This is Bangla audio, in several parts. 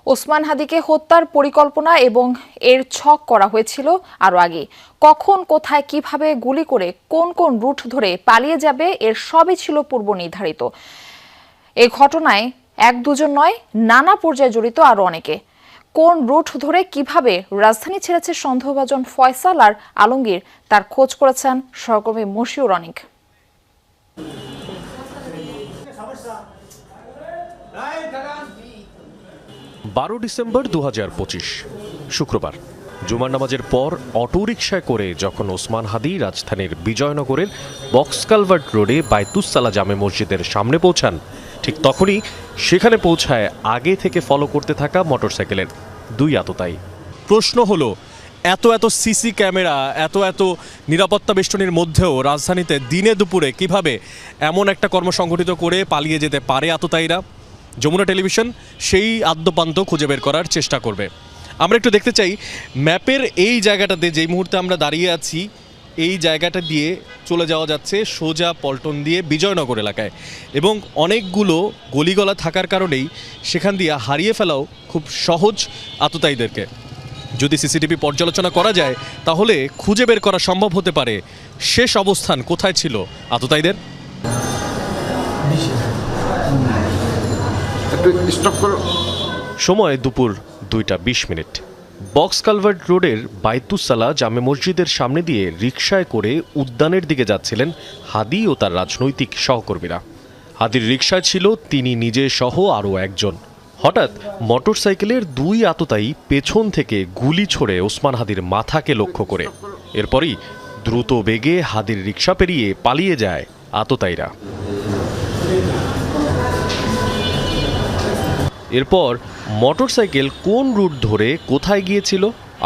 ওসমান হাদিকে হত্যার পরিকল্পনা এবং এর ছক করা হয়েছিল আরও আগে। কখন, কোথায়, কিভাবে গুলি করে কোন কোন রুট ধরে পালিয়ে যাবে এর সবই ছিল পূর্ব নির্ধারিত। এই ঘটনায় এক দুজন নয়, নানা পর্যায়ে জড়িত আরও অনেকে। কোন রুট ধরে কিভাবে রাজধানী ছেড়েছে সন্দেহভাজন ফয়সাল আর আলমগীর তার খোঁজ করেছেন সহকর্মী মশিউর অনিক। 12 ডিসেম্বর 2025 শুক্রবার জুমার নামাজের পর অটোরিকশায় করে যখন ওসমান হাদি রাজধানীর বিজয়নগরের বক্স কালভার্ট রোডে বাইতুস-সালা জামে মসজিদের সামনে পৌঁছান, ঠিক তখনই সেখানে পৌঁছায় আগে থেকে ফলো করতে থাকা মোটরসাইকেলের দুই আততায়ী। প্রশ্ন হলো, এত সিসি ক্যামেরা, এত নিরাপত্তা বেষ্টনীর মধ্যেও রাজধানীতে দিনে দুপুরে কিভাবে এমন একটা কর্ম সংগঠিত করে পালিয়ে যেতে পারে আততায়ীরা? যমুনা টেলিভিশন সেই আদ্যপান্ত খুঁজে বের করার চেষ্টা করবে। আমরা একটু দেখতে চাই ম্যাপের এই জায়গাটাতে, যেই মুহূর্তে আমরা দাঁড়িয়ে আছি, এই জায়গাটা দিয়ে চলে যাওয়া যাচ্ছে সোজা পল্টন দিয়ে বিজয়নগর এলাকায়, এবং অনেকগুলো গলিগলা থাকার কারণেই সেখান দিয়ে হারিয়ে ফেলাও খুব সহজ আততায়ীদেরকে। যদি সিসিটিভি পর্যালোচনা করা যায় তাহলে খুঁজে বের করা সম্ভব হতে পারে শেষ অবস্থান কোথায় ছিল আততায়ীদের। সময় দুপুর 2:20। বক্স কালভার্ট রোডের বাইতুস-সালা জামে মসজিদের সামনে দিয়ে রিকশায় করে উদ্যানের দিকে যাচ্ছিলেন হাদি ও তার রাজনৈতিক সহকর্মীরা। হাদির রিকশায় ছিল তিনি নিজে সহ আরও একজন। হঠাৎ মোটরসাইকেলের দুই আততায়ী পেছন থেকে গুলি ছোড়ে ওসমান হাদির মাথাকে লক্ষ্য করে। এরপরই দ্রুত বেগে হাদির রিকশা পেরিয়ে পালিয়ে যায় আততায়ীরা। এরপর মোটরসাইকেল কোন রুট ধরে কোথায় গিয়েছিল?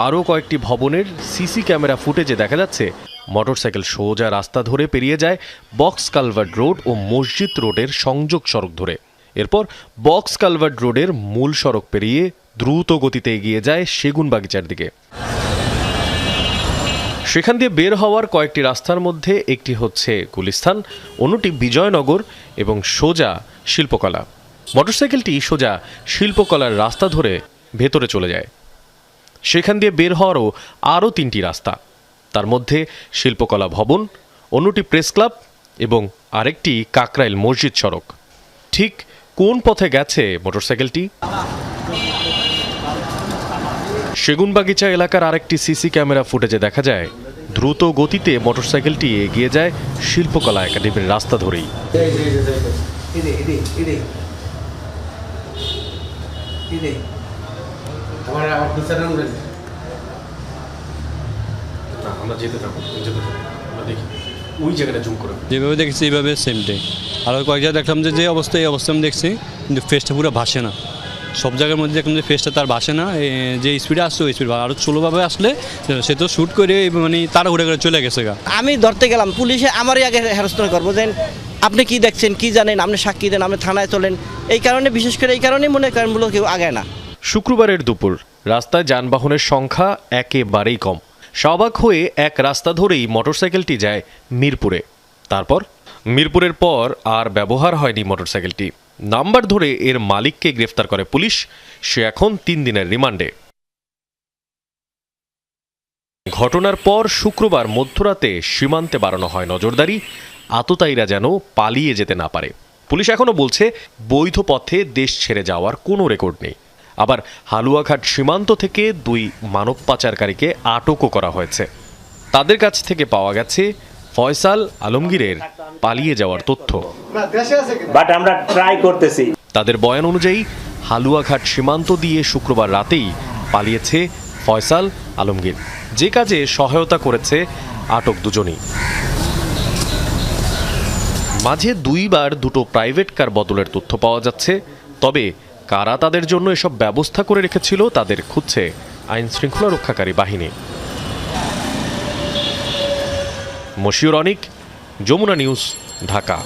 আরও কয়েকটি ভবনের সিসি ক্যামেরা ফুটেজে দেখা যাচ্ছে মোটরসাইকেল সোজা রাস্তা ধরে পেরিয়ে যায় বক্স কালভার্ট রোড ও মসজিদ রোডের সংযোগ সড়ক ধরে। এরপর বক্স কালভার্ট রোডের মূল সড়ক পেরিয়ে দ্রুত গতিতে এগিয়ে যায় সেগুনবাগিচার দিকে। সেখান দিয়ে বের হওয়ার কয়েকটি রাস্তার মধ্যে একটি হচ্ছে গুলিস্তান, অন্যটি বিজয়নগর এবং সোজা শিল্পকলা। মোটরসাইকেলটি সোজা শিল্পকলার রাস্তা ধরে ভেতরে চলে যায়। সেখান দিয়ে বের হওয়ারও আরও 3টি রাস্তা, তার মধ্যে শিল্পকলা ভবন, অন্যটি প্রেস ক্লাব এবং আরেকটি কাকরাইল মসজিদ সড়ক। ঠিক কোন পথে গেছে মোটরসাইকেলটি? সেগুনবাগিচা এলাকার আরেকটি সিসি ক্যামেরা ফুটেজে দেখা যায় দ্রুত গতিতে মোটরসাইকেলটি এগিয়ে যায় শিল্পকলা একাডেমির রাস্তা ধরেই। যেভাবে দেখছি এইভাবে সেম ডে। আর কয়েক জায়গায় দেখলাম যে অবস্থা, এই অবস্থা আমি দেখছি, কিন্তু ফেসটা পুরো ভাসে না। সব জায়গার মধ্যে দেখলাম যে ফেসটা তার ভাসে না, যে স্পিডে আসছে ওই স্পিড আরও স্লোভাবে আসলে সে তো শ্যুট করে মানে তারা ঘুরে ঘুরে চলে গেছে। আমি ধরতে গেলাম, পুলিশে আমারই আগে হেরস্ত করবো যে আপনি কি দেখছেন, কি জানেন, আপনি সাক্ষী দেন, আপনি থানায় চলেন। এই কারণে, বিশেষ করে এই কারণেই মনে করেন মূলত কেউ আগায় না। শুক্রবারের দুপুর রাস্তায় যানবাহনের সংখ্যা একেবারেই কম। শাহবাগ হয়ে এক রাস্তা ধরেই মোটরসাইকেলটি যায় মিরপুরে। তারপর মিরপুরের পর আর ব্যবহার হয়নি মোটরসাইকেলটি। নাম্বার ধরে এর মালিককে গ্রেফতার করে পুলিশ। সে এখন 3 দিনের রিমান্ডে। ঘটনার পর শুক্রবার মধ্যরাতে সীমান্তে বাড়ানো হয় নজরদারি, আততায়ীরা যেন পালিয়ে যেতে না পারে। পুলিশ এখনও বলছে বৈধ পথে দেশ ছেড়ে যাওয়ার কোনো রেকর্ড নেই। আবার হালুয়াঘাট সীমান্ত থেকে 2 মানব পাচারকারীকে আটকও করা হয়েছে। তাদের কাছ থেকে পাওয়া গেছে ফয়সাল, আলমগীরের পালিয়ে যাওয়ার তথ্য। বাট আমরা ট্রাই করতেছি। তাদের বয়ান অনুযায়ী হালুয়াঘাট সীমান্ত দিয়ে শুক্রবার রাতেই পালিয়েছে ফয়সাল, আলমগীর, যে কাজে সহায়তা করেছে আটক দুজনই। মাঝে 2 বার দুটো প্রাইভেট কার বদলের তথ্য পাওয়া যাচ্ছে। তবে কারা তাদের জন্য এসব ব্যবস্থা করে রেখেছিল তাদের খুঁজছে আইন শৃঙ্খলা রক্ষাকারী বাহিনী। মশিউর অনিক, যমুনা নিউজ, ঢাকা।